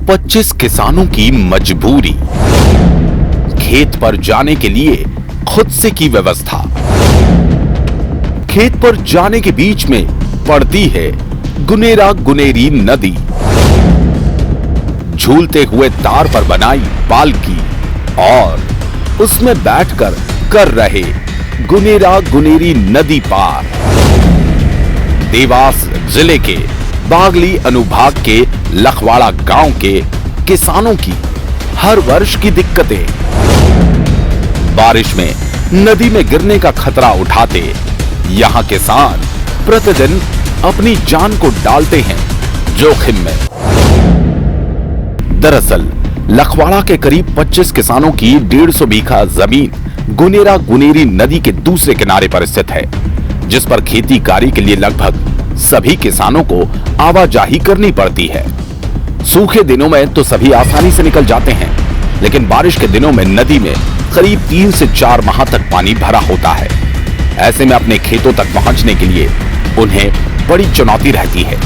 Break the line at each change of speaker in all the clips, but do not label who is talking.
25 किसानों की मजबूरी, खेत पर जाने के लिए खुद से की व्यवस्था। खेत पर जाने के बीच में पड़ती है गुनेरा गुनेरी नदी। झूलते हुए तार पर बनाई पालकी और उसमें बैठकर कर रहे गुनेरा गुनेरी नदी पार। देवास जिले के बागली अनुभाग के लखवाड़ा गांव के किसानों की हर वर्ष की दिक्कतें। बारिश में नदी में गिरने का खतरा उठाते यहां किसान प्रतिदिन अपनी जान को डालते हैं जोखिम में। दरअसल लखवाड़ा के करीब 25 किसानों की 150 बीघा जमीन गुनेरा गुनेरी नदी के दूसरे किनारे पर स्थित है, जिस पर खेती कार्य के लिए लगभग सभी किसानों को आवाजाही करनी पड़ती है। सूखे दिनों में तो सभी आसानी से निकल जाते हैं, लेकिन बारिश के दिनों में नदी में करीब 3 से 4 माह तक पानी भरा होता है। ऐसे में अपने खेतों तक पहुंचने के लिए उन्हें बड़ी चुनौती रहती है।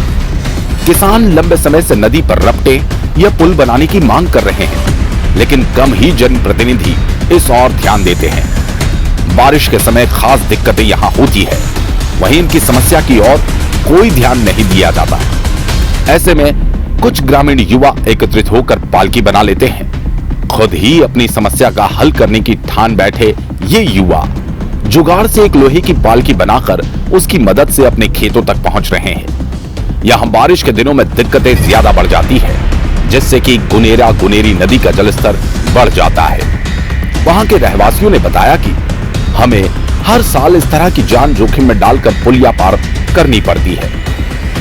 किसान लंबे समय से नदी पर रपटे या पुल बनाने की मांग कर रहे हैं, लेकिन कम ही जनप्रतिनिधि इस ओर ध्यान देते हैं। बारिश के समय खास दिक्कतें यहां होती है, वहीं इनकी समस्या की ओर कोई ध्यान नहीं दिया जाता। ऐसे में कुछ ग्रामीण युवा एकत्रित होकर पालकी बना लेते हैं। खुद ही अपनी समस्या का हल करने की ठान बैठे ये युवा जुगाड़ से एक लोहे की पालकी बनाकर उसकी मदद से अपने खेतों तक पहुंच रहे हैं। यहां बारिश के दिनों में दिक्कतें ज्यादा बढ़ जाती है, जिससे कि गुनेरा गुनेरी नदी का जलस्तर बढ़ जाता है। वहां के रहवासियों ने बताया कि हमें हर साल इस तरह की जान जोखिम में डालकर पुलिया पार करनी पड़ती है।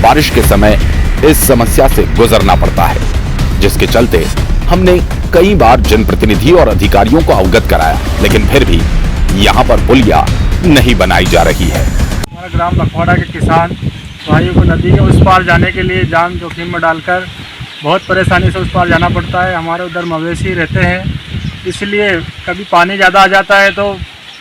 बारिश के समय इस समस्या से गुजरना पड़ता है, जिसके चलते हमने कई बार जनप्रतिनिधि और अधिकारियों को अवगत कराया, लेकिन फिर भी यहाँ पर पुलिया नहीं बनाई जा रही है।
हमारा ग्राम लखवाड़ा के किसान भाइयों को नदी के उस पार जाने के लिए जान जोखिम में डालकर बहुत परेशानी से उस पार जाना पड़ता है। हमारे उधर मवेशी रहते हैं, इसलिए कभी पानी ज़्यादा आ जाता है तो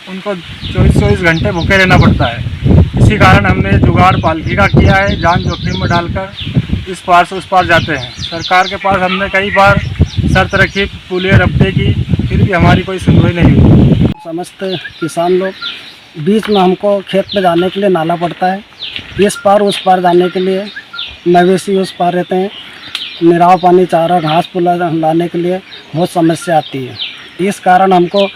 उनको 24 घंटे भूखे रहना पड़ता है। इसी कारण हमने जुगाड़ पालकी का किया है, जान जोखिम में डालकर इस पार से उस पार जाते हैं। सरकार के पास हमने कई बार शर्त रखी पुलिया रपटे की, फिर भी हमारी कोई सुनवाई नहीं हुई।
समस्त किसान लोग बीच में हमको खेत में जाने के लिए नाला पड़ता है, इस पार उस पार जाने के लिए मवेशी उस पार रहते हैं। निराव पानी चारा घास पुला लाने के लिए बहुत समस्या आती है। इस कारण हमको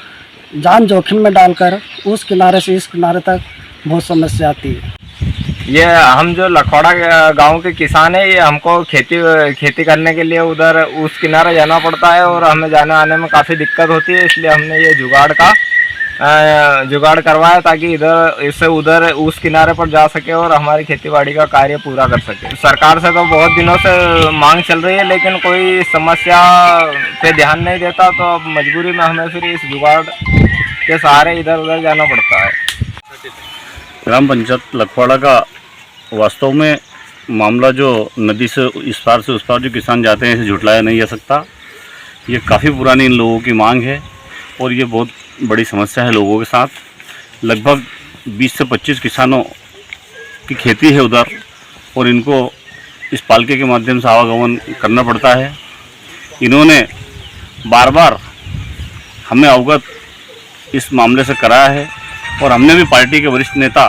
जान जोखिम में डालकर उस किनारे से इस किनारे तक बहुत समस्या आती है।
ये हम जो लखवाड़ा गांव के किसान है, ये हमको खेती करने के लिए उधर उस किनारे जाना पड़ता है और हमें जाने आने में काफ़ी दिक्कत होती है। इसलिए हमने ये जुगाड़ करवाया ताकि इधर इससे उधर उस किनारे पर जा सके और हमारी खेतीबाड़ी का कार्य पूरा कर सके। सरकार से तो बहुत दिनों से मांग चल रही है, लेकिन कोई समस्या पे ध्यान नहीं देता, तो अब मजबूरी में हमें फिर इस जुगाड़ के सहारे इधर उधर जाना पड़ता है।
ग्राम पंचायत लखवाड़ा का वास्तव में मामला जो नदी से इस पार से उस पार जो किसान जाते हैं, इसे झुटलाया नहीं जा सकता। ये काफ़ी पुरानी इन लोगों की मांग है और ये बहुत बड़ी समस्या है लोगों के साथ। लगभग 20 से 25 किसानों की खेती है उधर और इनको इस पालके के माध्यम से आवागमन करना पड़ता है। इन्होंने बार बार हमें अवगत इस मामले से कराया है और हमने भी पार्टी के वरिष्ठ नेता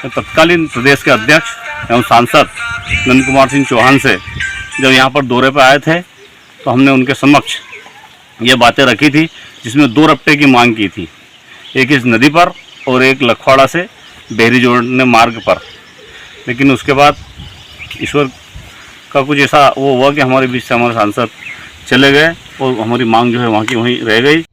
तत्कालीन प्रदेश के अध्यक्ष एवं सांसद नंद कुमार सिंह चौहान से जब यहाँ पर दौरे पर आए थे, तो हमने उनके समक्ष ये बातें रखी थी, जिसमें 2 रपटे की मांग की थी, एक इस नदी पर और एक लखवाड़ा से बहरी जोड़ने मार्ग पर। लेकिन उसके बाद ईश्वर का कुछ ऐसा वो हुआ कि हमारे बीच से हमारे सांसद चले गए और हमारी मांग जो है वहाँ की वहीं रह गई।